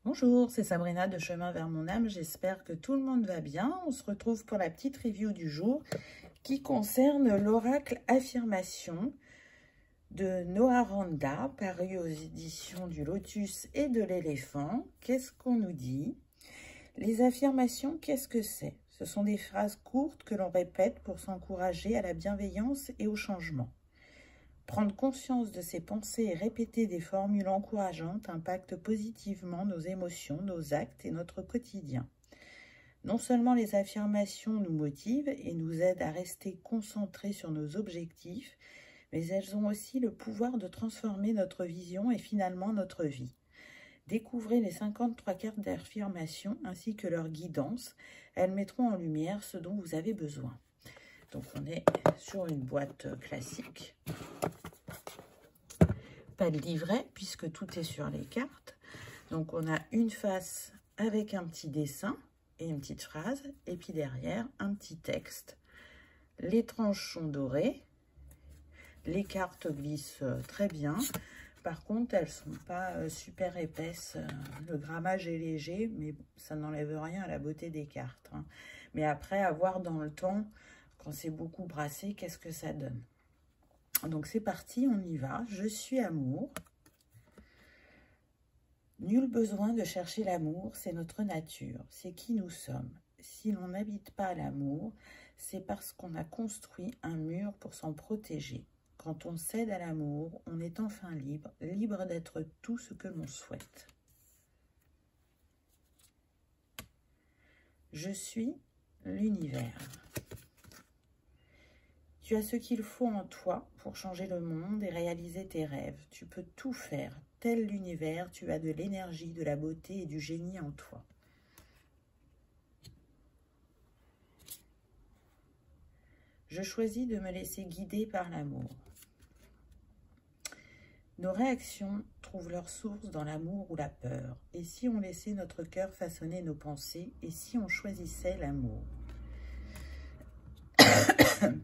Bonjour, c'est Sabrina de Chemin vers mon âme. J'espère que tout le monde va bien. On se retrouve pour la petite review du jour qui concerne l'oracle affirmation de Noah Randa, paru aux éditions du Lotus et de l'Éléphant. Qu'est-ce qu'on nous dit? Les affirmations, qu'est-ce que c'est? Ce sont des phrases courtes que l'on répète pour s'encourager à la bienveillance et au changement. Prendre conscience de ses pensées et répéter des formules encourageantes impacte positivement nos émotions, nos actes et notre quotidien. Non seulement les affirmations nous motivent et nous aident à rester concentrés sur nos objectifs, mais elles ont aussi le pouvoir de transformer notre vision et finalement notre vie. Découvrez les 53 cartes d'affirmation ainsi que leur guidance. Elles mettront en lumière ce dont vous avez besoin. Donc on est sur une boîte classique. Pas de livret puisque tout est sur les cartes. Donc on a une face avec un petit dessin et une petite phrase. Et puis derrière, un petit texte. Les tranches sont dorées. Les cartes glissent très bien. Par contre, elles ne sont pas super épaisses. Le grammage est léger, mais ça n'enlève rien à la beauté des cartes. Mais après, à voir dans le temps, quand c'est beaucoup brassé, qu'est-ce que ça donne? Donc c'est parti, on y va. Je suis amour. Nul besoin de chercher l'amour, c'est notre nature, c'est qui nous sommes. Si l'on n'habite pas l'amour, c'est parce qu'on a construit un mur pour s'en protéger. Quand on cède à l'amour, on est enfin libre, libre d'être tout ce que l'on souhaite. Je suis l'univers. Tu as ce qu'il faut en toi pour changer le monde et réaliser tes rêves. Tu peux tout faire. Tel l'univers, tu as de l'énergie, de la beauté et du génie en toi. Je choisis de me laisser guider par l'amour. Nos réactions trouvent leur source dans l'amour ou la peur. Et si on laissait notre cœur façonner nos pensées, et si on choisissait l'amour?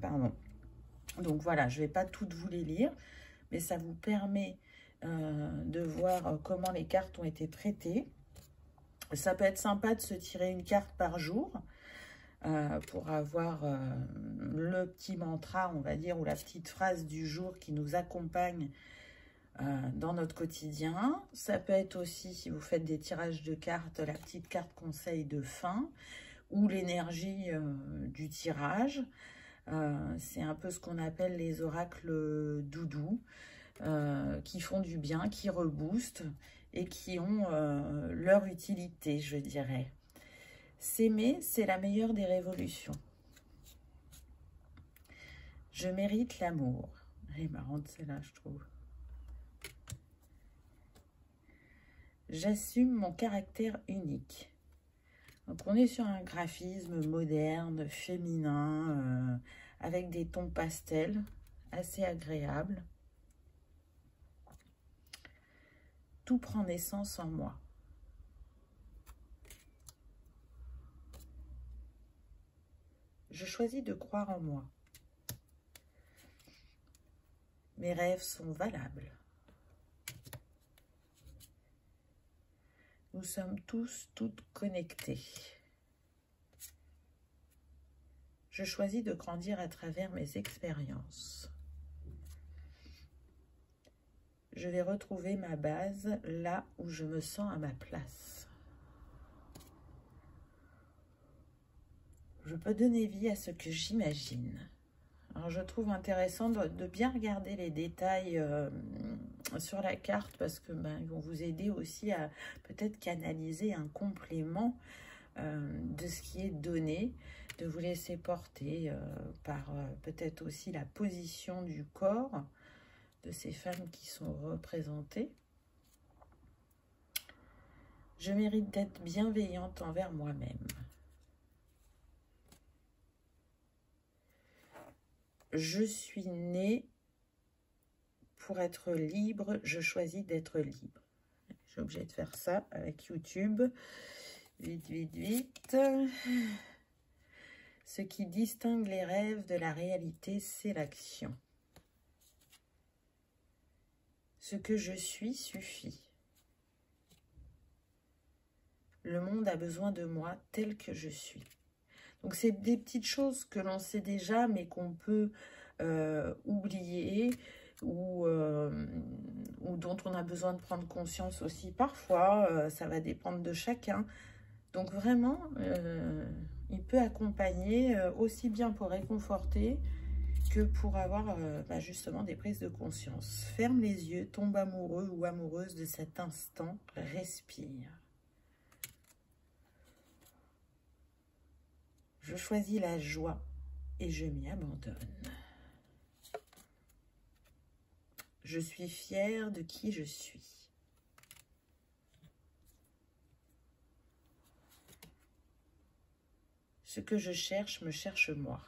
Pardon. Donc voilà, je ne vais pas toutes vous les lire, mais ça vous permet de voir comment les cartes ont été traitées. Ça peut être sympa de se tirer une carte par jour pour avoir le petit mantra, on va dire, ou la petite phrase du jour qui nous accompagne dans notre quotidien. Ça peut être aussi, si vous faites des tirages de cartes, la petite carte conseil de fin ou l'énergie du tirage. C'est un peu ce qu'on appelle les oracles doudous, qui font du bien, qui reboostent et qui ont leur utilité, je dirais. S'aimer, c'est la meilleure des révolutions. Je mérite l'amour. Elle est marrante celle-là, je trouve. J'assume mon caractère unique. Donc on est sur un graphisme moderne, féminin, avec des tons pastels, assez agréables. Tout prend naissance en moi. Je choisis de croire en moi. Mes rêves sont valables. Nous sommes tous, toutes connectés. Je choisis de grandir à travers mes expériences. Je vais retrouver ma base là où je me sens à ma place. Je peux donner vie à ce que j'imagine. Alors, je trouve intéressant de bien regarder les détails sur la carte parce que ils vont vous aider aussi à peut-être canaliser un complément de ce qui est donné, de vous laisser porter par peut-être aussi la position du corps de ces femmes qui sont représentées. Je mérite d'être bienveillante envers moi-même. Je suis née pour être libre, je choisis d'être libre. Je suis obligée de faire ça avec YouTube. Vite, vite, vite. Ce qui distingue les rêves de la réalité, c'est l'action. Ce que je suis suffit. Le monde a besoin de moi tel que je suis. Donc, c'est des petites choses que l'on sait déjà, mais qu'on peut oublier ou dont on a besoin de prendre conscience aussi. Parfois, ça va dépendre de chacun. Donc, vraiment, il peut accompagner aussi bien pour réconforter que pour avoir justement des prises de conscience. Ferme les yeux, tombe amoureux ou amoureuse de cet instant, respire. Je choisis la joie et je m'y abandonne. Je suis fière de qui je suis. Ce que je cherche me cherche moi.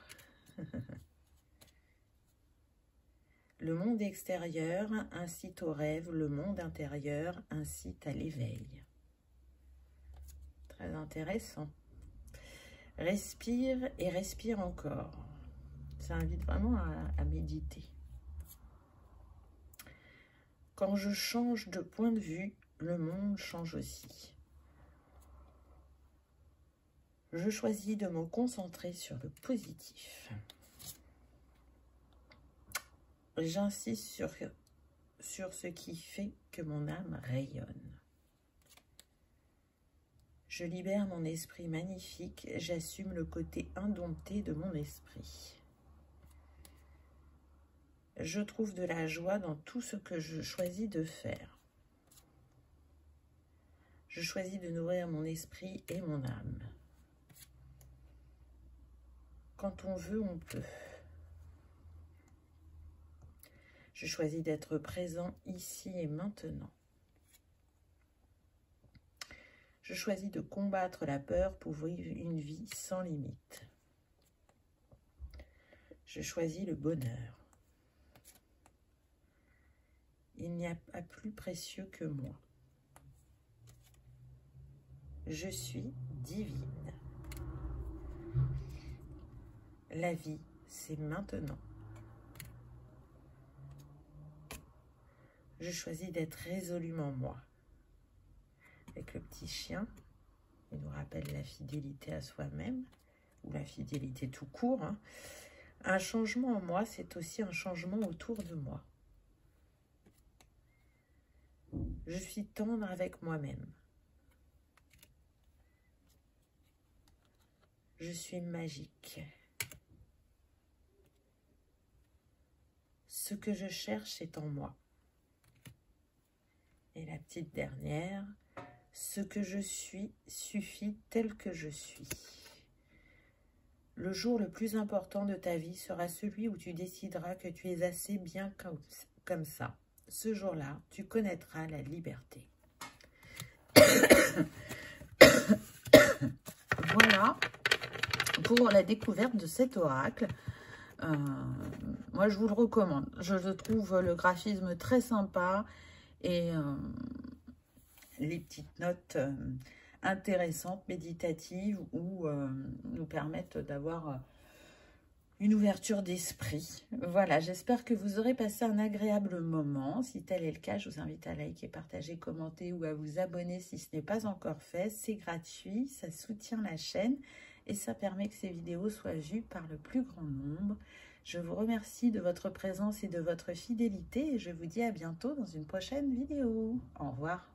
Le monde extérieur incite au rêve, le monde intérieur incite à l'éveil. Très intéressant. Respire et respire encore. Ça invite vraiment à méditer. Quand je change de point de vue, le monde change aussi. Je choisis de me concentrer sur le positif. J'insiste sur ce qui fait que mon âme rayonne. Je libère mon esprit magnifique, j'assume le côté indompté de mon esprit. Je trouve de la joie dans tout ce que je choisis de faire. Je choisis de nourrir mon esprit et mon âme. Quand on veut, on peut. Je choisis d'être présent ici et maintenant. Je choisis de combattre la peur pour vivre une vie sans limite. Je choisis le bonheur. Il n'y a pas plus précieux que moi. Je suis divine. La vie, c'est maintenant. Je choisis d'être résolument moi. Avec le petit chien, il nous rappelle la fidélité à soi-même, ou la fidélité tout court. Hein. Un changement en moi, c'est aussi un changement autour de moi. Je suis tendre avec moi-même. Je suis magique. Ce que je cherche est en moi. Et la petite dernière, ce que je suis suffit tel que je suis. Le jour le plus important de ta vie sera celui où tu décideras que tu es assez bien comme ça. Ce jour-là, tu connaîtras la liberté. Voilà pour la découverte de cet oracle. Moi, je vous le recommande. Je trouve le graphisme très sympa et les petites notes intéressantes, méditatives ou nous permettent d'avoir une ouverture d'esprit. Voilà, j'espère que vous aurez passé un agréable moment. Si tel est le cas, je vous invite à liker, partager, commenter ou à vous abonner si ce n'est pas encore fait. C'est gratuit, ça soutient la chaîne et ça permet que ces vidéos soient vues par le plus grand nombre. Je vous remercie de votre présence et de votre fidélité et je vous dis à bientôt dans une prochaine vidéo. Au revoir.